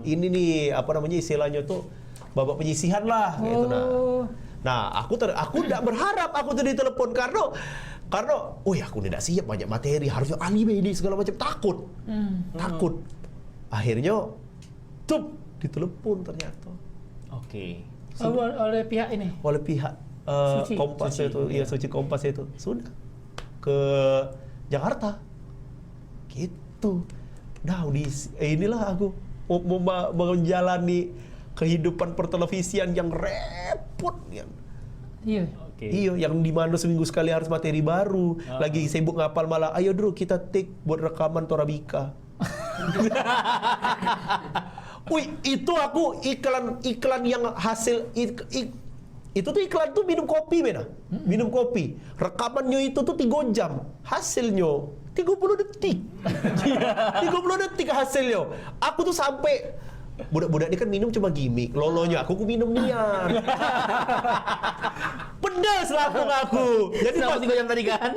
ini nih, apa namanya istilahnya tuh babak penyisihan lah gitu nah. Aku tidak berharap aku tuh ditelepon karena aku tidak siap, banyak materi, harusnya anime ini segala macam, takut. Akhirnya ditelepon ternyata. Oke. Oleh pihak ini. Oleh pihak Kompas itu, iya Suci Kompas itu sudah ke Jakarta. Gitu. Nah, inilah aku mau menjalani kehidupan pertelevisian yang repot kan. Iya. Iya, yang di mana seminggu sekali harus materi baru. Lagi sibuk ngapal malah, ayo Dru kita take buat rekaman Torabika. Wih, itu aku iklan yang hasil itu tuh iklan tuh minum kopi beda. Minum kopi. Rekamannya itu tuh 3 jam. Hasilnya 30 detik. 30 detik hasilnya. Aku tuh sampai budak-budak ini kan minum cuma gimmick. Lolonya aku minum nian. Pedas lah aku. Jadi pas 3 jam tadi kan.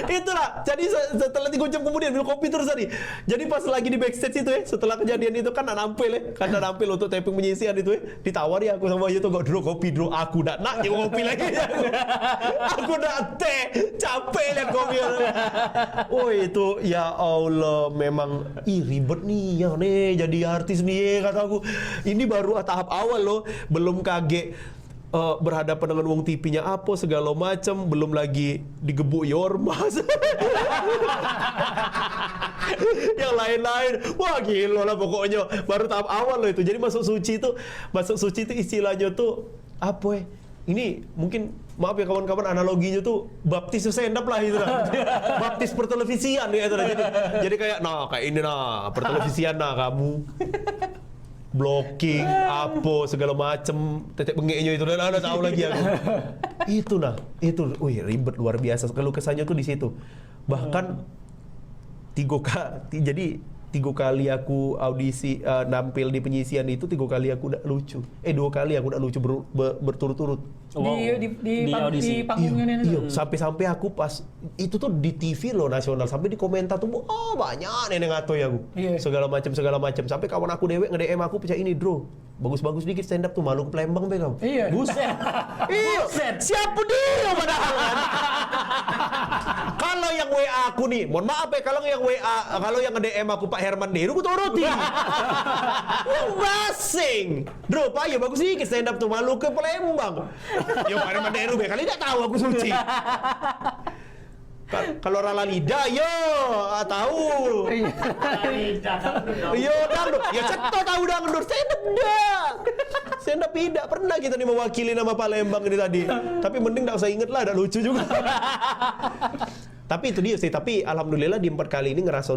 Itulah. Jadi setelah 3 jam kemudian minum kopi terus tadi. Jadi pas lagi di backstage itu setelah kejadian itu kan nampil untuk taping penyisian itu ditawari aku sama itu kok dulu kopi dulu aku nak kopi lagi. Aku nak teh, capek lihat kopi. Oh itu ya Allah memang ribet nih ya nih jadi artis nih kata aku. Ini baru tahap awal loh, belum kaget berhadapan dengan wong TV-nya apa segala macam, belum lagi digebuk Yormas. Yang lain-lain. Wah gila lah pokoknya. Baru tahap awal loh itu. Jadi masuk suci itu istilahnya tuh apa ya? Ini mungkin maaf ya kawan-kawan analoginya tuh baptis stand up lah itu lah. Baptis pertelevisian ya itu lah. Jadi kayak kayak ini pertelevisian kamu. Blocking, apa segala macem, tetek bengeknya itu udah tahu lagi aku. Itu ribet luar biasa. Kalau kesannya tuh di situ. Bahkan 3 kali aku audisi nampil di penyisian itu 3 kali aku udah lucu. 2 kali aku udah lucu berturut-turut. Wow. Di panggungnya Iya, sampai aku pas itu tuh di TV loh nasional, sampai di komentar tuh banyak nenek ngato ya aku. Iya. Segala macam sampai kawan aku dewek nge-DM aku percaya ini, "Bro, bagus-bagus dikit stand up tuh malu ke Palembang be kamu." Iya. Buset. Iya. Siapa dia padahal kan? Kalau yang WA aku nih, mohon maaf ya kalau yang nge-DM aku Pak Herman Deru aku turuti. Basing. Bro, Pak ya bagus dikit stand up tuh malu ke Palembang. Yo Pak Herman Deru be kali tidak tahu aku suci. Kalau Rala Lida, tahu. Yo dangdut, ya ceto tahu dangdut. Stand up tidak pernah kita nih mewakili nama Palembang ini tadi. Tapi mending tidak usah inget lah, ada lucu juga. Tapi itu dia sih. Tapi alhamdulillah di 4 kali ini ngerasa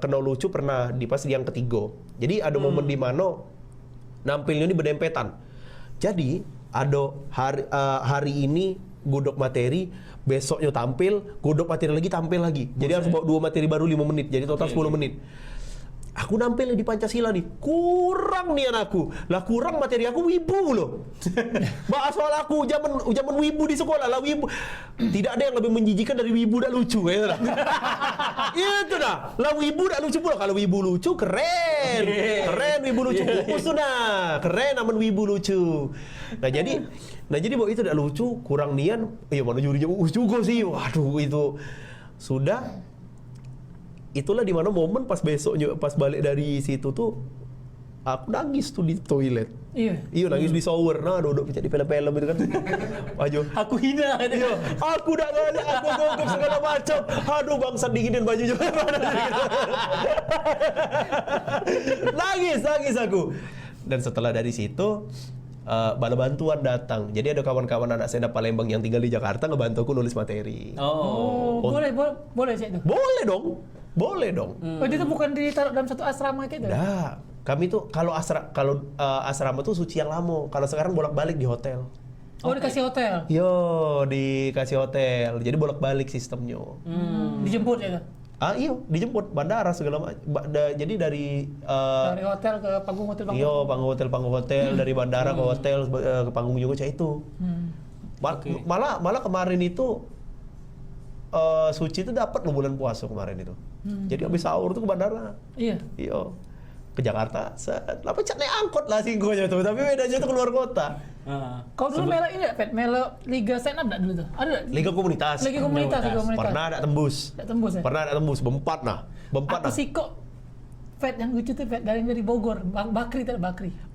kena lucu pernah di pas yang ketiga. Jadi ada momen di mana nampilnya ini berdempetan. Jadi ada hari ini godok materi, besoknya tampil, godok materi lagi tampil lagi. Jadi harus bawa 2 materi baru 5 menit. Jadi total 10 menit. Aku nampil di Pancasila nih, kurang nih anakku. Lah kurang materi aku wibu loh. Bahas soal aku zaman wibu di sekolah lah wibu. Tidak ada yang lebih menjijikan dari wibu dak lucu ya. Itu dah. Lah wibu dak lucu pula. Kalau wibu lucu keren. Keren wibu lucu. Fokus tuh dah. Keren namun wibu lucu. Nah jadi bahwa itu dak lucu, kurang nian. Iya mana jurinya juga sih. Waduh itu sudah. Itulah dimana momen pas besoknya pas balik dari situ tuh aku nangis tuh di toilet. Iya nangis di shower. Duduk di film-film itu kan. Ayo. Aku hina. Iya. Aku udah ngajak, aku gogok segala macam. Aduh bangsa dinginin baju juga. Nangis aku. Dan setelah dari situ bala bantuan datang. Jadi ada kawan-kawan anak stand up Palembang yang tinggal di Jakarta ngebantu aku nulis materi. Boleh sih itu. Boleh dong. Itu tuh bukan ditaruh dalam satu asrama gitu. Nah, kami tuh kalau asrama tuh suci yang lama. Kalau sekarang bolak-balik di hotel. Dikasih hotel. Dikasih hotel. Jadi bolak-balik sistemnya. Dijemput ya? Iya, dijemput bandara segala macam. Jadi dari hotel ke panggung hotel. Iya, panggung hotel dari bandara ke hotel ke panggung juga kayak itu. Malah kemarin itu Suci itu dapat loh bulan puasa kemarin itu. Jadi habis sahur tuh ke bandara. Iya. Ke Jakarta. Apa naik angkot lah singgonya tuh. Tapi bedanya tuh keluar kota. Kau dulu melo ini enggak, Fet? Melo Liga Stand Up enggak dulu tuh? Ada enggak? Liga Komunitas. Pernah ada tembus. Pernah ada tembus. Bempat nah. Aku sih kok Fet yang lucu tuh Fet dari Bogor. Bakri.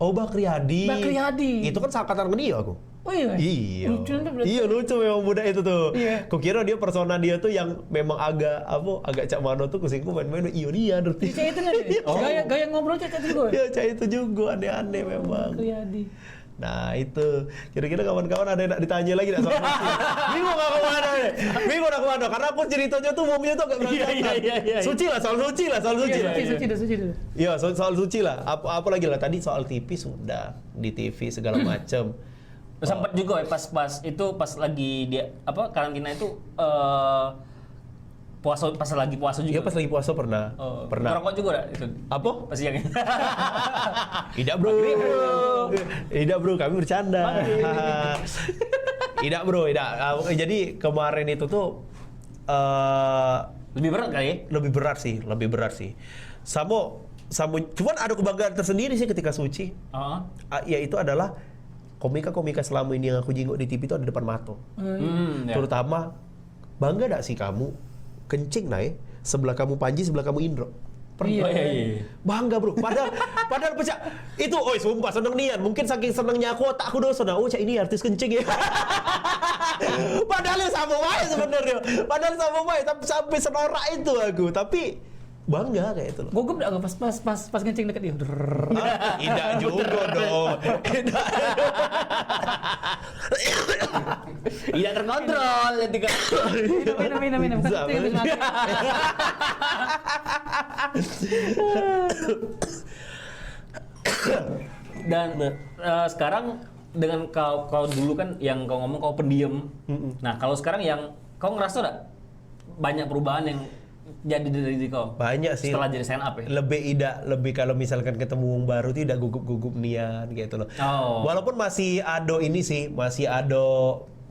Oh, Bakri Hadi. Itu kan seangkatan sama dia aku. Oh iya. Lucu memang muda itu tuh. Iya. Kukira dia persona dia tuh yang memang agak cak mano tuh kusingku main-main dia ngerti. Cak itu kan. Gaya ngobrol cak juga. Iya, cak itu juga aneh-aneh memang. Bakri. Nah itu, kira-kira kawan-kawan ada yang nak ditanya lagi nak soal suci? Bingung aku kemana? Karena aku ceritanya tuh ngomongnya tuh agak berantakan. Iya. Suci lah. Iya, soal suci lah. Apa lagi lah? Tadi soal TV sudah di TV segala macam. Sempat juga ya pas lagi dia karantina itu Puasa pas lagi puasa juga. Iya pas lagi puasa pernah. Pernah. Ngerokok juga enggak itu? Apa? Pas siangnya. Tidak bro. Tidak bro, kami bercanda. Tidak bro, tidak. Jadi kemarin itu tuh Lebih berat kali ya? lebih berat sih. Sama cuman ada kebanggaan tersendiri sih ketika suci. Yaitu adalah komika-komika selama ini yang aku jingok di TV itu ada depan mata. Ya. Terutama bangga gak sih kamu kencing sebelah kamu Panji, sebelah kamu Indro. Iya. Bangga bro, padahal pecah itu, sumpah seneng nian. Mungkin saking senengnya aku, otakku dosa. Cak ini artis kencing ya. Padahal sama wae sebenarnya. Sampai senorak itu aku. Tapi bangga kayak itu loh. Gugup enggak pas kencing deket dia? Tidak juga dong. Tidak terkontrol ketika Minum. Dan sekarang dengan kau dulu kan yang kau ngomong kau pendiam. Nah, kalau sekarang yang kau ngerasa enggak banyak perubahan yang jadi dari diri kau? Banyak sih. Setelah jadi stand up ya? Lebih kalau misalkan ketemu wong baru tidak gugup-gugup nian gitu loh. Walaupun masih ada ini sih, masih ada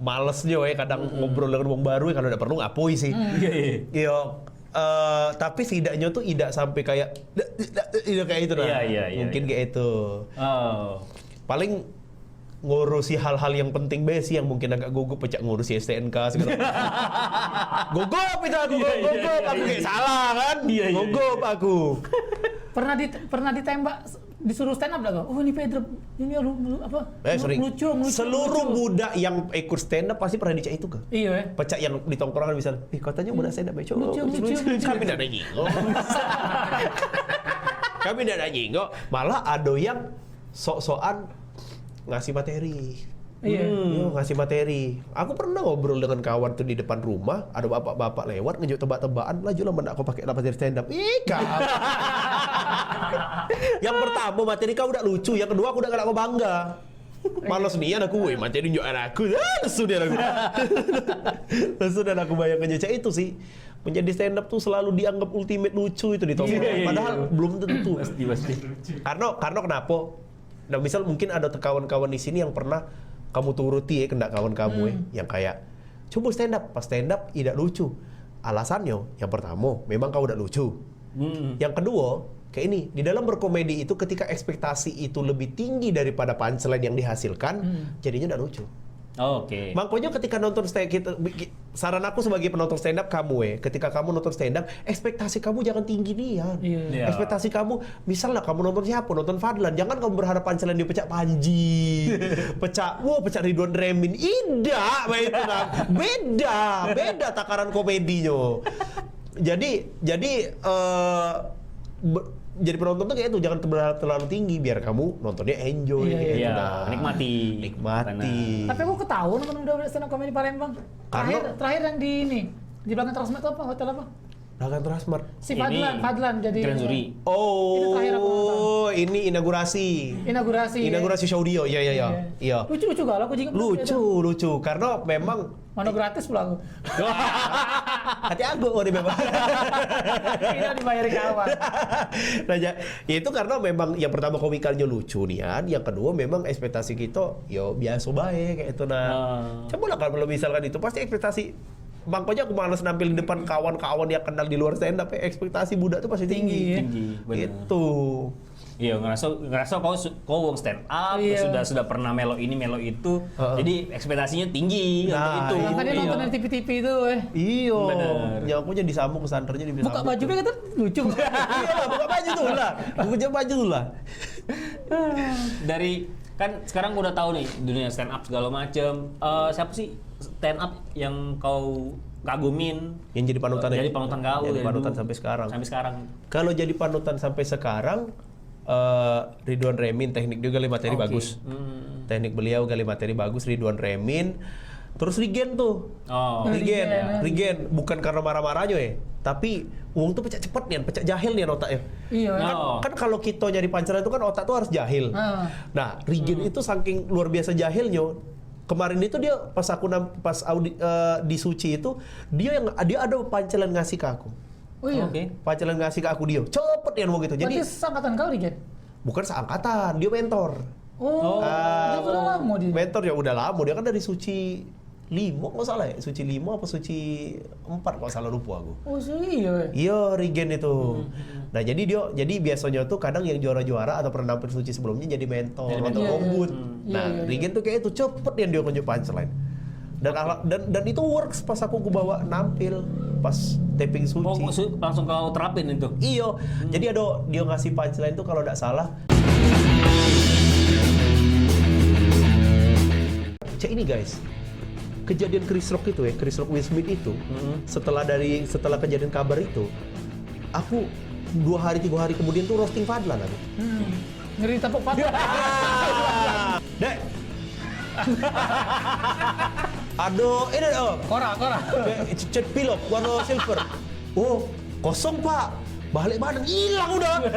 malesnya kadang ngobrol dengan wong baru kalau udah perlu ngapoi sih. Iya. Tapi setidaknya tuh tidak sampai kayak itu nah. Mungkin kayak itu. Paling ngurusi hal-hal yang penting sih yang mungkin agak gugup, pecah ngurusi STNK segala. Gugup itu aku, gugup aku kayak salah kan? Gugup aku. Pernah ditembak disuruh stand up enggak? Oh ini Pedro, ini apa? Sering. Lucu. Seluruh budak yang ikut stand up pasti pernah dicak itu kan? Iya. Pecah yang di tongkrongan misalnya, katanya budak stand up Lucu. Kami tidak ada nyinggung. Kami tidak ada nyinggung. Malah ada yang sok-sokan ngasih materi. Iya. Ngasih materi. Aku pernah ngobrol dengan kawan tuh di depan rumah, ada bapak-bapak lewat ngejuk tebak-tebakan, lajulah mendak kau pakai materi stand up. Yang pertama materi kau udah lucu, yang kedua aku udah gak bangga. Malas nian aku, materi nunjuk aku. Lesu dia aku. Lesu dan aku bayangkan aja itu sih. Menjadi stand up tuh selalu dianggap ultimate lucu itu di tongkrongan. Padahal belum tentu. Pasti. Karena kenapa? Nah, misal mungkin ada kawan-kawan di sini yang pernah kamu turuti kendak kawan kamu yang kayak coba stand up, pas stand up tidak lucu. Alasannya yang pertama memang kau udah lucu. Yang kedua kayak ini, di dalam berkomedi itu ketika ekspektasi itu lebih tinggi daripada punchline yang dihasilkan, jadinya udah lucu. Oke. Makanya ketika nonton stand up, saran aku sebagai penonton stand up kamu ketika kamu nonton stand up, ekspektasi kamu jangan tinggi nih ya. Ekspektasi kamu, misalnya kamu nonton siapa? Nonton Fadlan, jangan kamu berharap punchline dia pecah Panji, pecah Ridwan Remin. Tidak, beda takaran komedinya. Jadi penonton tuh kayak itu jangan terlalu tinggi biar kamu nontonnya enjoy nikmati. Tapi aku ketahuan nonton udah stand up comedy Palembang. Terakhir yang di belakang Transmart itu apa? Hotel apa? Belakang Transmart. Si Fadlan jadi Grand Jury. Itu terakhir aku nonton. Ini inaugurasi Shaudio. Iya. Lucu gak lah aku juga. Lucu karena memang mana gratis pula aku. Hati aku di memang. Tidak dibayar kawan. Nah, ya itu karena memang yang pertama komikalnya lucu nian, yang kedua memang ekspektasi kita biasa baik kayak itu Coba lah kalau misalkan itu pasti ekspektasi. Makanya aku malas nampil di depan kawan-kawan yang kenal di luar stand up, ekspektasi budak tuh pasti tinggi. Gitu. Iya, ngerasa kau wong stand up, sudah pernah melo ini melo itu, jadi ekspektasinya tinggi untuk itu. Makanya nonton di TV-TV itu, Iya. Ya aku jadi disambung ke santernya di buka baju kata lucu. Iya lah, buka baju tuh lah. Buka baju tuh lah. Dari kan sekarang udah tahu nih dunia stand up segala macem. Siapa sih stand up yang kau kagumin? Yang jadi panutan Jadi panutan kau. Jadi panutan sampai sekarang. Kalau jadi panutan sampai sekarang, Ridwan Remin, teknik dia gali materi bagus. Teknik beliau gali materi bagus, Ridwan Remin. Terus Rigen tuh. Rigen bukan karena marah-marahnya tapi uang tuh pecah cepet nih, pecah jahil nih otaknya. Iya. Kan kalau kita nyari panceran itu kan otak tuh harus jahil. Nah, Rigen itu saking luar biasa jahilnya, kemarin itu dia pas di Suci itu dia ada pancelan ngasih ke aku. Oh iya. Oke. Pancelan ngasih ke aku dia. Cepet dia ngomong gitu. Berarti Jadi seangkatan kau nih, Gen? bukan seangkatan, dia mentor. Oh, dia udah lama dia. Mentor ya udah lama, dia kan dari Suci 5 kalau salah ya. Suci 5 apa Suci 4 kalau salah lupa aku. Oh iya. Iya, Regen itu. Nah, jadi biasanya tuh kadang yang juara-juara atau pernah nampil Suci sebelumnya jadi mentor atau Iya, ombud. iya. Nah, Iya. Regen tuh kayak itu cepet yang dia nunjuk punchline. Dan itu works pas aku bawa nampil pas taping Oh, Suci. langsung kau terapin itu. Iya. Jadi ada dia ngasih punchline tuh kalau nggak salah. Cek ini guys. Kejadian Chris Rock itu ya, Chris Rock Will Smith itu, setelah kejadian kabar itu, aku 2 hari 3 hari kemudian tuh roasting Fadlan aku. Ngeri tepuk patah. Dek. Aduh, ini Kora. cat pilok warna silver. Oh, kosong Pak. Balik badan hilang udah.